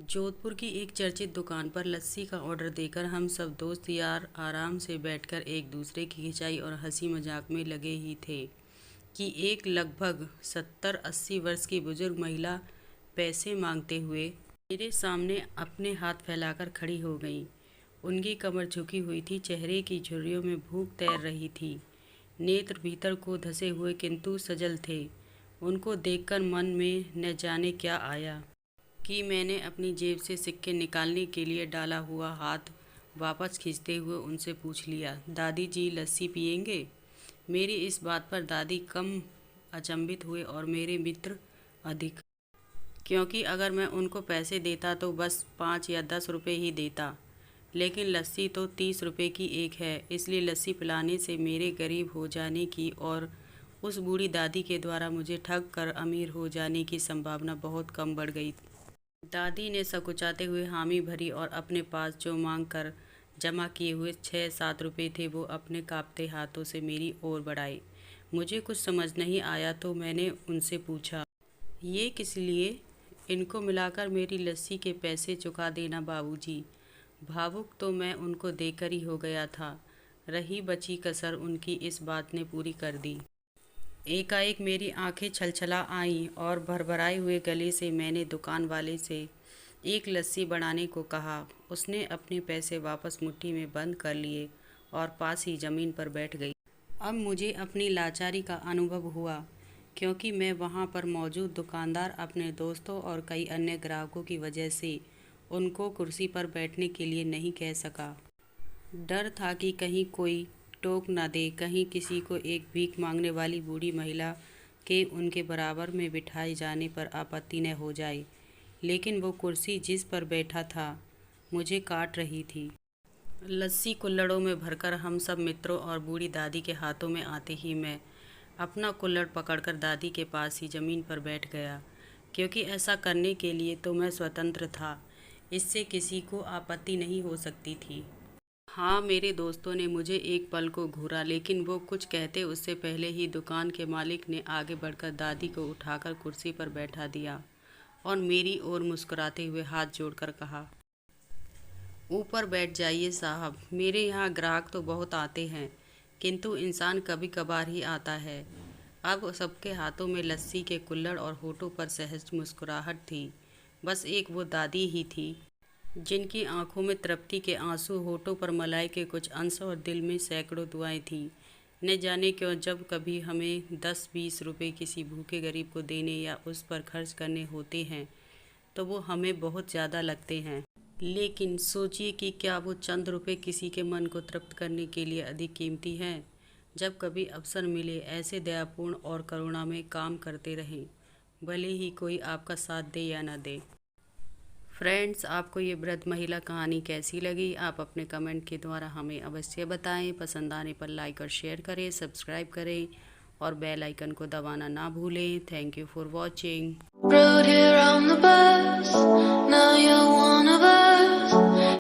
जोधपुर की एक चर्चित दुकान पर लस्सी का ऑर्डर देकर हम सब दोस्त यार आराम से बैठकर एक दूसरे की खिंचाई और हंसी मजाक में लगे ही थे कि एक लगभग 70-80 वर्ष की बुजुर्ग महिला पैसे मांगते हुए मेरे सामने अपने हाथ फैलाकर खड़ी हो गई। उनकी कमर झुकी हुई थी, चेहरे की झुर्रियों में भूख तैर रही थी, नेत्र भीतर को धंसे हुए किंतु सजल थे। उनको देखकर मन में न जाने क्या आया कि मैंने अपनी जेब से सिक्के निकालने के लिए डाला हुआ हाथ वापस खींचते हुए उनसे पूछ लिया, दादी जी लस्सी पियेंगे? मेरी इस बात पर दादी कम अचंभित हुए और मेरे मित्र अधिक, क्योंकि अगर मैं उनको पैसे देता तो बस 5 या 10 रुपए ही देता, लेकिन लस्सी तो 30 रुपए की एक है, इसलिए लस्सी पिलाने से मेरे गरीब हो जाने की और उस बूढ़ी दादी के द्वारा मुझे ठग कर अमीर हो जाने की संभावना बहुत कम बढ़ गई। दादी ने सकुचाते हुए हामी भरी और अपने पास जो मांग कर जमा किए हुए 6-7 रुपये थे वो अपने कांपते हाथों से मेरी ओर बढ़ाए। मुझे कुछ समझ नहीं आया तो मैंने उनसे पूछा, ये किस लिए? इनको मिलाकर मेरी लस्सी के पैसे चुका देना बाबूजी। भावुक तो मैं उनको देकर ही हो गया था, रही बची कसर उनकी इस बात ने पूरी कर दी। एकाएक मेरी आंखें छलछला आईं और भरभराए हुए गले से मैंने दुकान वाले से एक लस्सी बनाने को कहा। उसने अपने पैसे वापस मुट्ठी में बंद कर लिए और पास ही ज़मीन पर बैठ गई। अब मुझे अपनी लाचारी का अनुभव हुआ, क्योंकि मैं वहाँ पर मौजूद दुकानदार अपने दोस्तों और कई अन्य ग्राहकों की वजह से उनको कुर्सी पर बैठने के लिए नहीं कह सका। डर था कि कहीं कोई टोक न दे, कहीं किसी को एक भीख मांगने वाली बूढ़ी महिला के उनके बराबर में बिठाए जाने पर आपत्ति न हो जाए। लेकिन वो कुर्सी जिस पर बैठा था मुझे काट रही थी। लस्सी कुल्हड़ों में भरकर हम सब मित्रों और बूढ़ी दादी के हाथों में आते ही मैं अपना कुल्हड़ पकड़कर दादी के पास ही ज़मीन पर बैठ गया, क्योंकि ऐसा करने के लिए तो मैं स्वतंत्र था, इससे किसी को आपत्ति नहीं हो सकती थी। हाँ, मेरे दोस्तों ने मुझे एक पल को घूरा, लेकिन वो कुछ कहते उससे पहले ही दुकान के मालिक ने आगे बढ़कर दादी को उठाकर कुर्सी पर बैठा दिया और मेरी ओर मुस्कुराते हुए हाथ जोड़कर कहा, ऊपर बैठ जाइए साहब, मेरे यहाँ ग्राहक तो बहुत आते हैं, किंतु इंसान कभी कभार ही आता है। अब सबके हाथों में लस्सी के कुल्हड़ और होठों पर सहज मुस्कुराहट थी। बस एक वो दादी ही थी जिनकी आंखों में तृप्ति के आंसू, होठों पर मलाई के कुछ अंश और दिल में सैकड़ों दुआएं थीं। न जाने क्यों जब कभी हमें 10-20 रुपए किसी भूखे गरीब को देने या उस पर खर्च करने होते हैं तो वो हमें बहुत ज़्यादा लगते हैं, लेकिन सोचिए कि क्या वो चंद रुपए किसी के मन को तृप्त करने के लिए अधिक कीमती हैं। जब कभी अवसर मिले ऐसे दयापूर्ण और करुणामय काम करते रहें, भले ही कोई आपका साथ दे या न दे। फ्रेंड्स, आपको ये वृद्ध महिला कहानी कैसी लगी? आप अपने कमेंट के द्वारा हमें अवश्य बताएं। पसंद आने पर लाइक और शेयर करें, सब्सक्राइब करें और बेल आइकन को दबाना ना भूलें। Thank you for watching.